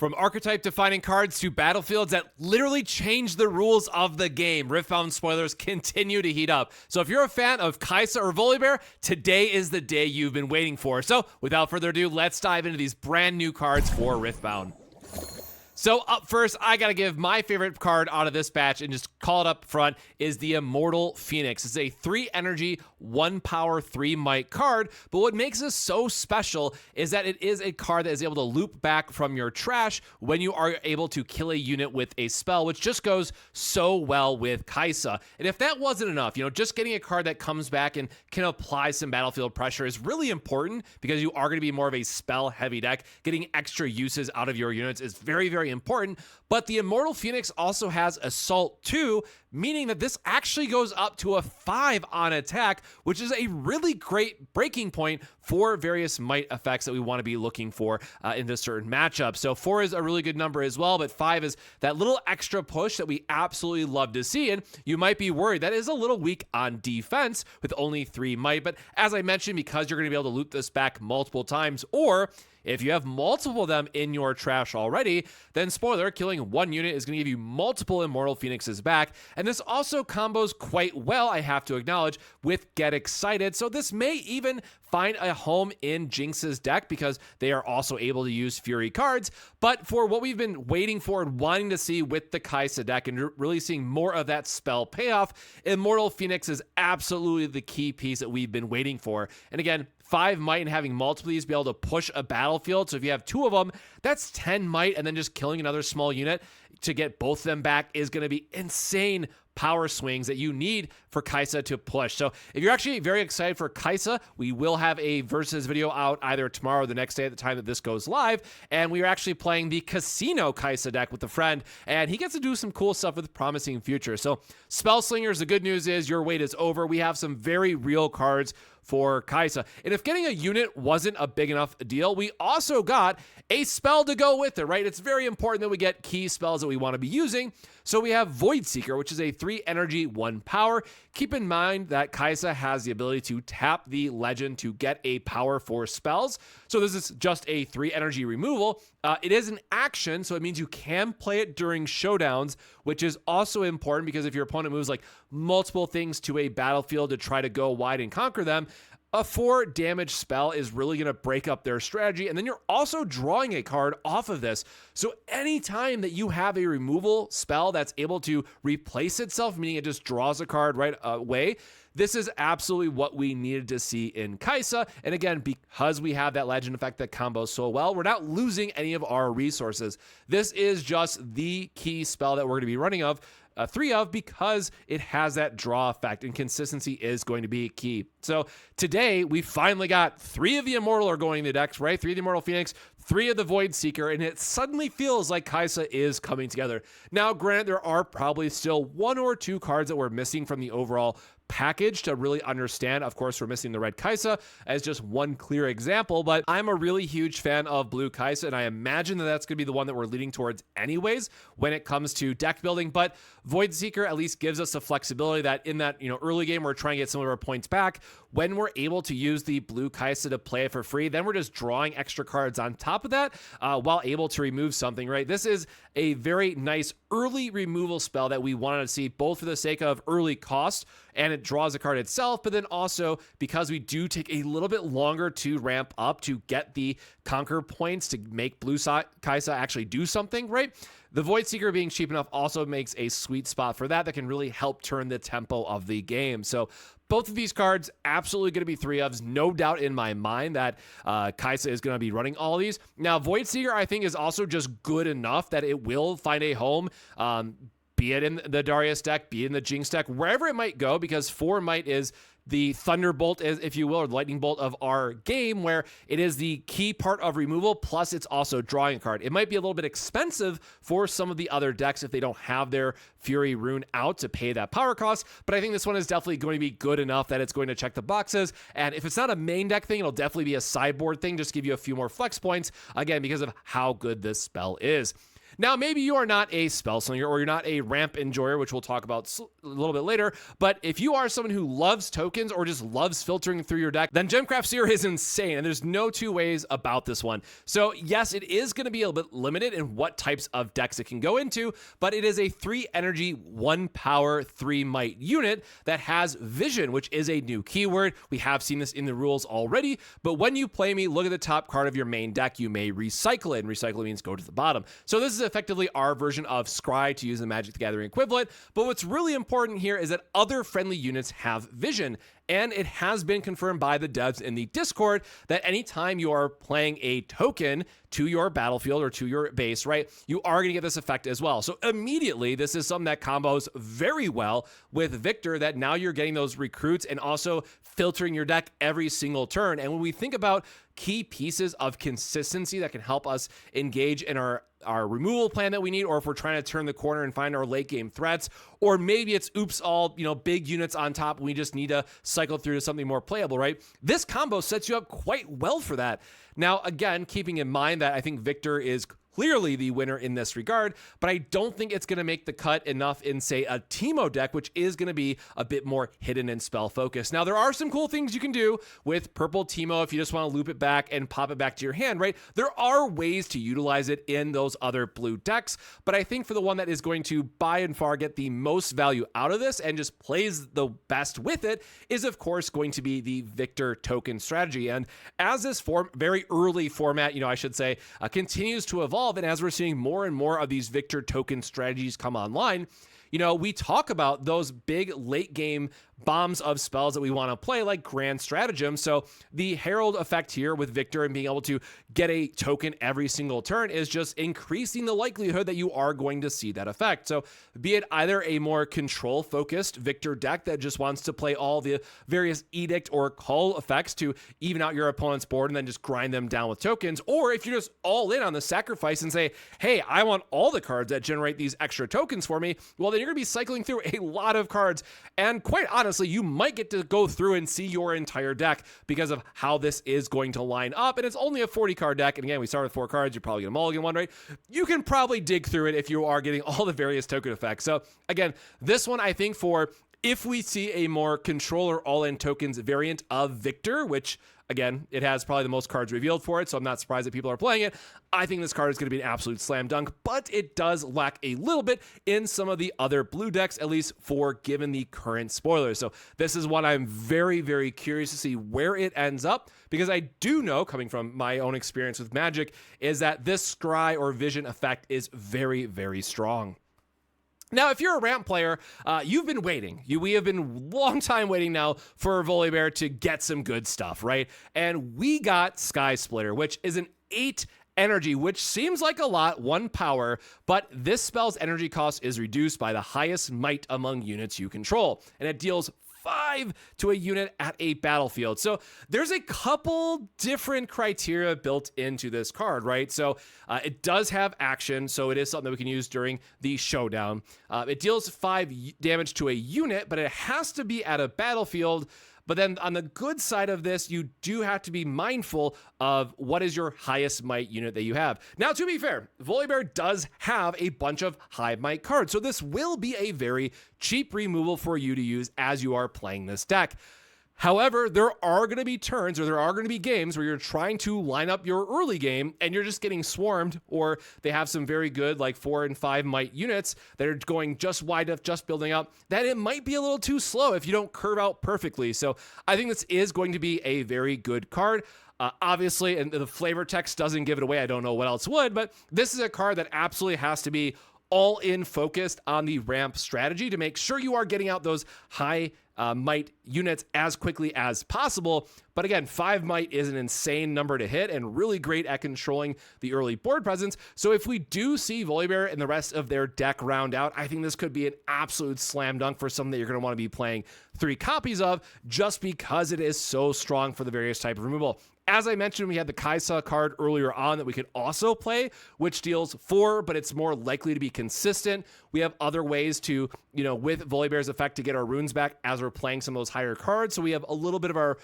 From archetype-defining cards to battlefields that literally change the rules of the game, Riftbound spoilers continue to heat up. So if you're a fan of Kai'Sa or Volibear, today is the day you've been waiting for. So without further ado, let's dive into these brand new cards for Riftbound. So up first, I gotta give my favorite card out of this batch and just call it up front is the Immortal Phoenix. It's a 3 energy, 1 power, 3 might card, but what makes this so special is that it is a card that is able to loop back from your trash when you are able to kill a unit with a spell, which just goes so well with Kai'Sa. And if that wasn't enough, just getting a card that comes back and can apply some battlefield pressure is really important because you are gonna be more of a spell-heavy deck. Getting extra uses out of your units is very, very important, but the Immortal Phoenix also has Assault 2, meaning that this actually goes up to a 5 on attack, which is a really great breaking point for various might effects that we want to be looking for in this certain matchup. So 4 is a really good number as well, but 5 is that little extra push that we absolutely love to see, and you might be worried that is a little weak on defense with only 3 might, but as I mentioned, because you're going to be able to loop this back multiple times, or if you have multiple of them in your trash already, then spoiler, killing 1 unit is going to give you multiple Immortal Phoenixes back. And this also combos quite well, I have to acknowledge, with Get Excited. So this may even find a home in Jinx's deck because they are also able to use Fury cards. But for what we've been waiting for and wanting to see with the Kai'Sa deck and really seeing more of that spell payoff, Immortal Phoenix is absolutely the key piece that we've been waiting for. And again, 5 might and having multiple of these be able to push a battlefield. So if you have 2 of them, that's 10 might, and then just killing another small unit to get both of them back is going to be insane power swings that you need for Kai'Sa to push. So if you're actually very excited for Kai'Sa, we will have a versus video out either tomorrow or the next day at the time that this goes live. And we are actually playing the Casino Kai'Sa deck with a friend, and he gets to do some cool stuff with promising future. So Spellslingers, the good news is your wait is over. We have some very real cards for Kai'Sa. And if getting a unit wasn't a big enough deal, we also got a spell to go with it, right? It's very important that we get key spells that we want to be using. So we have Void Seeker, which is a 3 energy, 1 power. Keep in mind that Kai'Sa has the ability to tap the legend to get a power for spells. So this is just a 3 energy removal. It is an action, so it means you can play it during showdowns, which is also important because if your opponent moves like multiple things to a battlefield to try to go wide and conquer them, a 4 damage spell is really going to break up their strategy, and then you're also drawing a card off of this. So anytime that you have a removal spell that's able to replace itself, meaning it just draws a card right away, this is absolutely what we needed to see in Kai'Sa. And again, because we have that legend effect that combos so well, we're not losing any of our resources. This is just the key spell that we're going to be running 3 of because it has that draw effect, and consistency is going to be key. So today we finally got 3 of the Immortal are going in the decks, right? 3 of the Immortal Phoenix, 3 of the Void Seeker, and it suddenly feels like Kai'Sa is coming together. Now, granted, there are probably still 1 or 2 cards that we're missing from the overall package to really understand. Of course, we're missing the red Kai'Sa as just one clear example, but I'm a really huge fan of blue Kai'Sa, and I imagine that that's going to be the one that we're leading towards anyways when it comes to deck building. But Void Seeker at least gives us the flexibility that in that early game we're trying to get some of our points back. When we're able to use the blue Kai'Sa to play it for free, then we're just drawing extra cards on top of that while able to remove something, right? This is a very nice early removal spell that we wanted to see, both for the sake of early cost and it draws a card itself, but then also because we do take a little bit longer to ramp up to get the conquer points to make blue Kai'Sa actually do something, right? The Void Seeker being cheap enough also makes a sweet spot for that can really help turn the tempo of the game. So both of these cards absolutely going to be 3 ofs. No doubt in my mind that Kai'Sa is going to be running all of these. Now, Void Seeker, I think, is also just good enough that it will find a home, be it in the Darius deck, be it in the Jinx deck, wherever it might go, because 4 might is the thunderbolt, if you will, or lightning bolt of our game, where it is the key part of removal, plus it's also drawing a card. It might be a little bit expensive for some of the other decks if they don't have their Fury rune out to pay that power cost, but I think this one is definitely going to be good enough that it's going to check the boxes, and if it's not a main deck thing, it'll definitely be a sideboard thing, just give you a few more flex points, again, because of how good this spell is. Now, maybe you are not a spellslinger or you're not a ramp enjoyer, which we'll talk about a little bit later, but if you are someone who loves tokens or just loves filtering through your deck, then Gemcraft Seer is insane, and there's no two ways about this one. So yes, it is going to be a little bit limited in what types of decks it can go into, but it is a 3 energy, 1 power, 3 might unit that has vision, which is a new keyword. We have seen this in the rules already, but when you play me, look at the top card of your main deck. You may recycle it, and recycle means go to the bottom. So this is effectively our version of Scry, to use the Magic the Gathering equivalent, but what's really important here is that other friendly units have vision. And it has been confirmed by the devs in the Discord that anytime you are playing a token to your battlefield or to your base, right, you are going to get this effect as well. So immediately, this is something that combos very well with Victor, that now you're getting those recruits and also filtering your deck every single turn. And when we think about key pieces of consistency that can help us engage in our removal plan that we need, or if we're trying to turn the corner and find our late game threats, or maybe it's oops, all big units on top, we just need to cycle through to something more playable, right? This combo sets you up quite well for that. Now, again, keeping in mind that I think Victor is clearly the winner in this regard, but I don't think it's going to make the cut enough in, say, a Teemo deck, which is going to be a bit more hidden and spell focused. Now, there are some cool things you can do with purple Teemo if you just want to loop it back and pop it back to your hand, right? There are ways to utilize it in those other blue decks, but I think for the one that is going to by and far get the most value out of this and just plays the best with it is, of course, going to be the Victor token strategy. And as this very early format, I should say, continues to evolve, and as we're seeing more and more of these Victor token strategies come online, we talk about those big late game bombs of spells that we want to play, like Grand Stratagem. So the Herald effect here with Victor and being able to get a token every single turn is just increasing the likelihood that you are going to see that effect. So be it either a more control focused Victor deck that just wants to play all the various edict or call effects to even out your opponent's board and then just grind them down with tokens, or if you're just all in on the sacrifice and say, hey, I want all the cards that generate these extra tokens for me, well, then you're going to be cycling through a lot of cards, and quite honestly, you might get to go through and see your entire deck because of how this is going to line up. And it's only a 40 card deck. And again, we start with 4 cards. You're probably going to mulligan one, right? You can probably dig through it if you are getting all the various token effects. So again, this one, I think for if we see a more controller all-in tokens variant of Victor, which again, it has probably the most cards revealed for it, so I'm not surprised that people are playing it. I think this card is going to be an absolute slam dunk, but it does lack a little bit in some of the other blue decks, at least for given the current spoilers. So this is one I'm very, very curious to see where it ends up, because I do know, coming from my own experience with Magic, is that this scry or vision effect is very, very strong. Now, if you're a ramp player, you've been waiting. We have been long time waiting now for Volibear to get some good stuff, right? And we got Sky Splitter, which is an 8 energy, which seems like a lot, 1 power, but this spell's energy cost is reduced by the highest might among units you control, and it deals 5 to a unit at a battlefield. So there's a couple different criteria built into this card, right? So it does have action, so it is something that we can use during the showdown. It deals 5 damage to a unit, but it has to be at a battlefield. But then on the good side of this, you do have to be mindful of what is your highest might unit that you have. Now, to be fair, Volibear does have a bunch of high might cards, so this will be a very cheap removal for you to use as you are playing this deck. However, there are going to be turns, or there are going to be games where you're trying to line up your early game and you're just getting swarmed, or they have some very good like 4 and 5 might units that are going just wide up, just building up, that it might be a little too slow if you don't curve out perfectly. So I think this is going to be a very good card. Obviously, and the flavor text doesn't give it away. I don't know what else would, but this is a card that absolutely has to be all in focused on the ramp strategy to make sure you are getting out those high might units as quickly as possible. But again, 5 might is an insane number to hit and really great at controlling the early board presence. So if we do see Volibear and the rest of their deck round out, I think this could be an absolute slam dunk for something that you're going to want to be playing 3 copies of, just because it is so strong for the various type of removal. As I mentioned, we had the Kaisa card earlier on that we could also play, which deals 4, but it's more likely to be consistent. We have other ways to, with Volibear's effect to get our runes back as we're playing some of those higher cards. So we have a little bit of our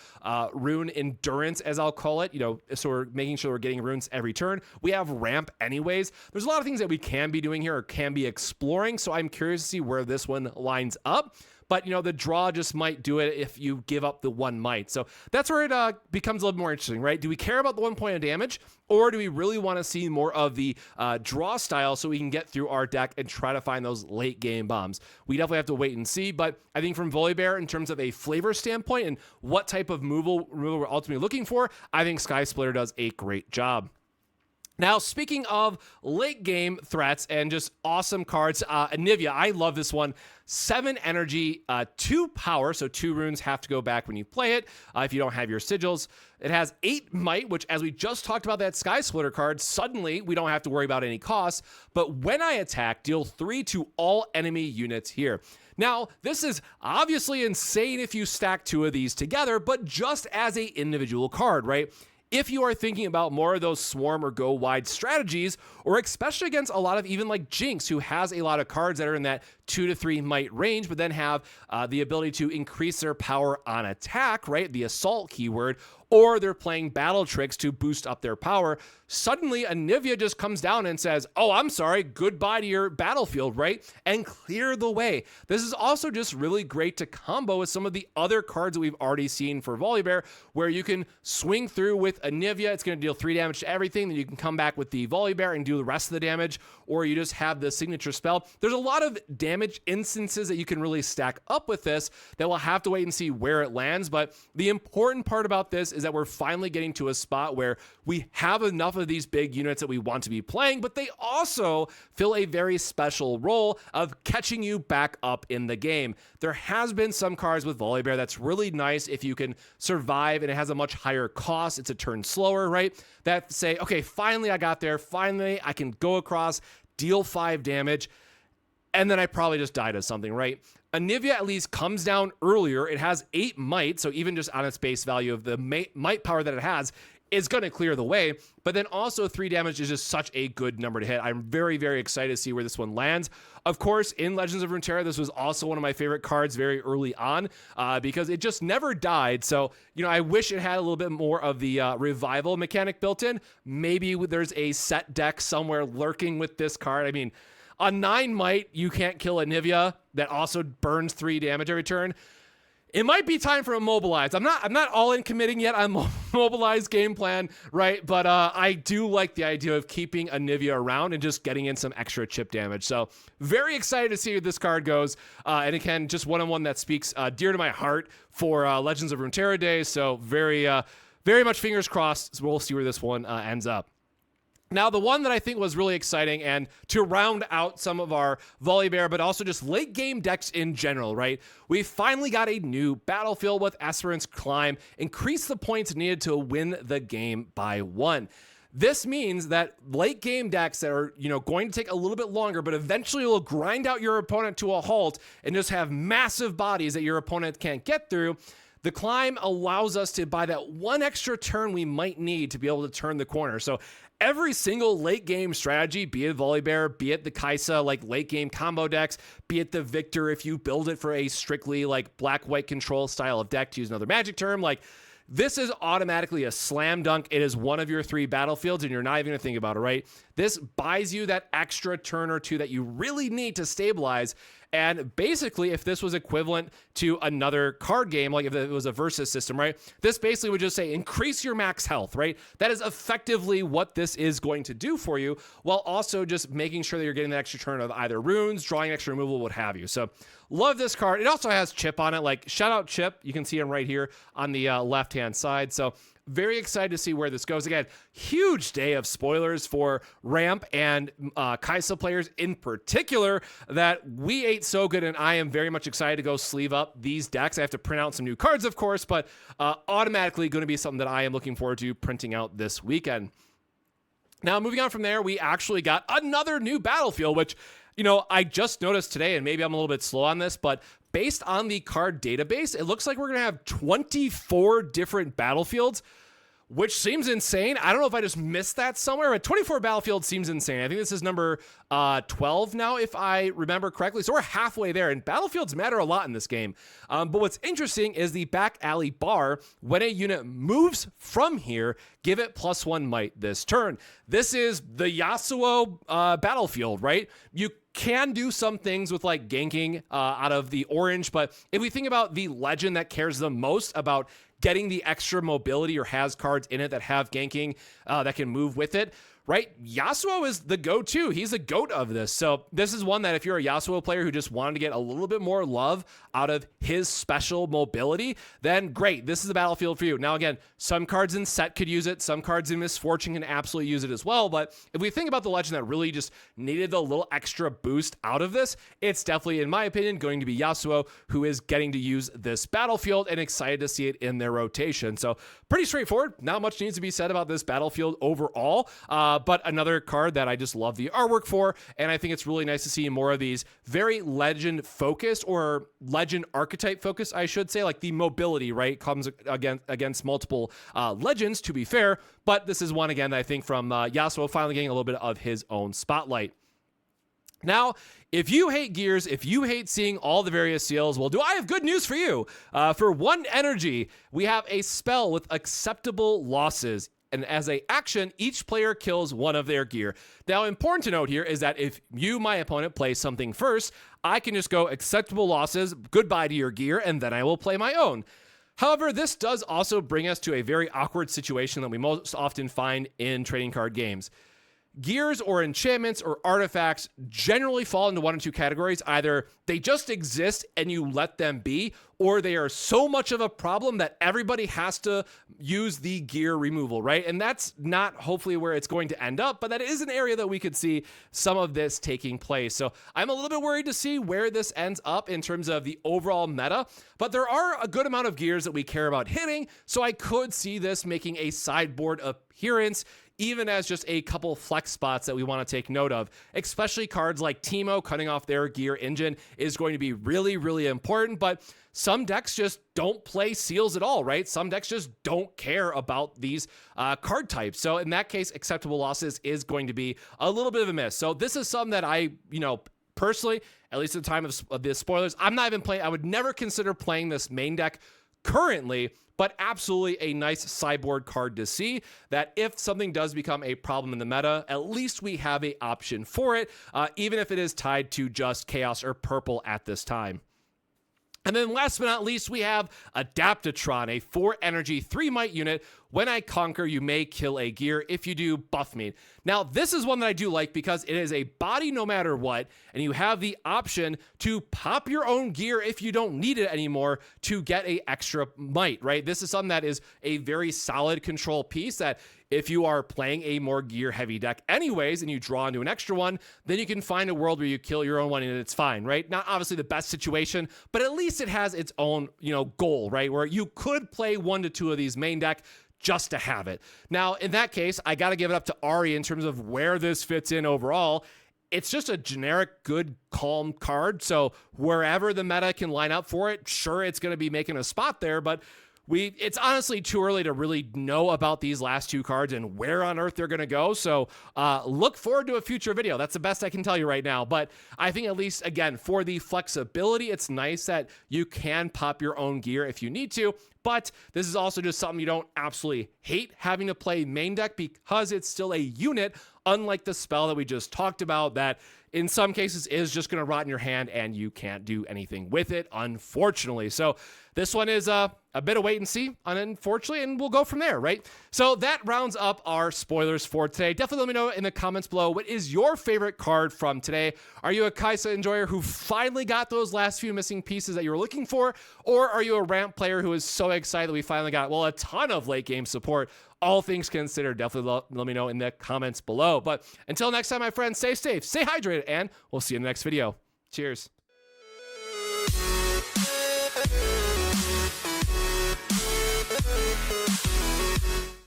rune endurance, as I'll call it, so we're making sure we're getting runes every turn. We have ramp anyways. There's a lot of things that we can be doing here or can be exploring. So I'm curious to see where this one lines up. But, the draw just might do it if you give up the 1 might. So that's where it becomes a little more interesting, right? Do we care about the 1 point of damage, or do we really want to see more of the draw style so we can get through our deck and try to find those late game bombs? We definitely have to wait and see. But I think from Volibear, in terms of a flavor standpoint and what type of removal we're ultimately looking for, I think Sky Splitter does a great job. Now, speaking of late game threats and just awesome cards, Anivia, I love this one. 7 energy, 2 power, so 2 runes have to go back when you play it if you don't have your sigils. It has 8 might, which, as we just talked about that Sky Splitter card, suddenly we don't have to worry about any costs. But when I attack, deal 3 to all enemy units here. Now, this is obviously insane if you stack 2 of these together, but just as an individual card, right? If you are thinking about more of those swarm or go wide strategies, or especially against a lot of even like Jinx, who has a lot of cards that are in that 2 to 3 might range, but then have the ability to increase their power on attack, right? The assault keyword, or they're playing battle tricks to boost up their power. Suddenly, Anivia just comes down and says, oh, I'm sorry, goodbye to your battlefield, right? And clear the way. This is also just really great to combo with some of the other cards that we've already seen for Volibear, where you can swing through with Anivia. It's going to deal 3 damage to everything. Then you can come back with the Volibear and do the rest of the damage, or you just have the signature spell. There's a lot of damage instances that you can really stack up with this that we'll have to wait and see where it lands. But the important part about this is that we're finally getting to a spot where we have enough of these big units that we want to be playing, but they also fill a very special role of catching you back up in the game. There has been some cards with Volibear that's really nice if you can survive and it has a much higher cost. It's a turn slower, right? That say, okay, finally I got there. Finally I can go across, deal 5 damage, and then I probably just died of something, right? Anivia at least comes down earlier. It has 8 might, so even just on its base value of the might power that it has, is going to clear the way. But then also 3 damage is just such a good number to hit. I'm very, very excited to see where this one lands. Of course, in Legends of Runeterra, this was also one of my favorite cards very early on because it just never died. So, I wish it had a little bit more of the revival mechanic built in. Maybe there's a set deck somewhere lurking with this card. I mean, on 9 might, you can't kill Anivia that also burns 3 damage every turn. It might be time for a mobilize. I'm not all in committing yet on mobilize game plan, right? But I do like the idea of keeping Anivia around and just getting in some extra chip damage. So very excited to see where this card goes. And again, just one-on-one that speaks dear to my heart for Legends of Runeterra days. So very much fingers crossed. So we'll see where this one ends up. Now, the one that I think was really exciting, and to round out some of our Volibear, but also just late game decks in general, right? We finally got a new battlefield with Aspirant's Climb, increase the points needed to win the game by 1. This means that late game decks that are, going to take a little bit longer, but eventually will grind out your opponent to a halt and just have massive bodies that your opponent can't get through. The Climb allows us to buy that 1 extra turn we might need to be able to turn the corner. So every single late game strategy, be it Volibear, be it the Kaisa, like late game combo decks, be it the Victor, if you build it for a strictly like black-white control style of deck, to use another Magic term, like this is automatically a slam dunk. It is one of your 3 battlefields and you're not even gonna think about it, right? This buys you that extra turn or 2 that you really need to stabilize. And basically, if this was equivalent to another card game, like if it was a versus system, right? This basically would just say, increase your max health, right? That is effectively what this is going to do for you, while also just making sure that you're getting the extra turn of either runes, drawing extra removal, what have you. So love this card. It also has Chip on it, like shout out Chip. You can see him right here on the left-hand side. So very excited to see where this goes. Again, huge day of spoilers for Ramp and Kaisa players in particular that we ate so good, and I am very much excited to go sleeve up these decks. I have to print out some new cards, of course, but automatically going to be something that I am looking forward to printing out this weekend. Now, moving on from there, we actually got another new battlefield, which, I just noticed today, and maybe I'm a little bit slow on this, but based on the card database, it looks like we're going to have 24 different battlefields, which seems insane. I don't know if I just missed that somewhere, but 24 Battlefield seems insane. I think this is number 12 now, if I remember correctly. So we're halfway there, and battlefields matter a lot in this game. But what's interesting is the back alley bar. When a unit moves from here, give it +1 might this turn. This is the Yasuo battlefield, right? You can do some things with like ganking out of the orange, but if we think about the legend that cares the most about getting the extra mobility or has cards in it that have ganking that can move with it, right? Yasuo is the go-to. He's the GOAT of this. So this is one that if you're a Yasuo player who just wanted to get a little bit more love out of his special mobility, then great. This is the battlefield for you. Now, again, some cards in Set could use it. Some cards in Misfortune can absolutely use it as well. But if we think about the legend that really just needed the little extra boost out of this, it's definitely, in my opinion, going to be Yasuo, who is getting to use this battlefield, and excited to see it in their rotation. So pretty straightforward. Not much needs to be said about this battlefield overall. But another card that I just love the artwork for, and I think it's really nice to see more of these very legend focused, or legend archetype focused, I should say. Like the mobility, right, comes against multiple legends, to be fair, but this is one again that I think from Yasuo finally getting a little bit of his own spotlight. Now, if you hate gears, if you hate seeing all the various seals, well, do I have good news for you? For 1 energy, we have a spell with acceptable losses. And as an action, each player kills one of their gear. Now, important to note here is that if you, my opponent, play something first, I can just go acceptable losses, goodbye to your gear, and then I will play my own. However, this does also bring us to a very awkward situation that we most often find in trading card games. Gears or enchantments or artifacts generally fall into one of two categories. Either they just exist and you let them be, or they are so much of a problem that everybody has to use the gear removal, right? And that's not hopefully where it's going to end up, but that is an area that we could see some of this taking place. So I'm a little bit worried to see where this ends up in terms of the overall meta, but there are a good amount of gears that we care about hitting, so I could see this making a sideboard appearance, even as just a couple flex spots that we want to take note of. Especially cards like Teemo cutting off their gear engine is going to be really, really important, but some decks just don't play seals at all, right? Some decks just don't care about these card types. So in that case, acceptable losses is going to be a little bit of a miss. So this is something that I, personally, at least at the time of the spoilers, I'm not even playing. I would never consider playing this main deck currently, but absolutely a nice sideboard card to see, that if something does become a problem in the meta, at least we have an option for it, even if it is tied to just chaos or purple at this time. And then last but not least, we have Adaptatron, a 4 energy, 3 might unit. When I conquer, you may kill a gear. If you do, buff me. Now, this is one that I do like because it is a body no matter what, and you have the option to pop your own gear if you don't need it anymore to get a extra might, right? This is something that is a very solid control piece that if you are playing a more gear heavy deck anyways, and you draw into an extra one, then you can find a world where you kill your own one and it's fine, right? Not obviously the best situation, but at least it has its own, goal, right? Where you could play 1 to 2 of these main deck just to have it. Now, in that case, I got to give it up to Ari in terms of where this fits in overall. It's just a generic, good, calm card. So wherever the meta can line up for it, sure, it's going to be making a spot there, but it's honestly too early to really know about these last 2 cards and where on earth they're going to go. So look forward to a future video. That's the best I can tell you right now. But I think at least, again, for the flexibility, it's nice that you can pop your own gear if you need to. But this is also just something you don't absolutely hate having to play main deck, because it's still a unit, unlike the spell that we just talked about that in some cases is just going to rot in your hand and you can't do anything with it, unfortunately. So this one is a bit of wait and see, unfortunately, and we'll go from there, right? So that rounds up our spoilers for today. Definitely let me know in the comments below, what is your favorite card from today? Are you a Kai'Sa enjoyer who finally got those last few missing pieces that you were looking for? Or are you a ramp player who is so excited that we finally got, well, a ton of late game support? All things considered, definitely let me know in the comments below. But until next time, my friends, stay safe, stay hydrated, and we'll see you in the next video. Cheers.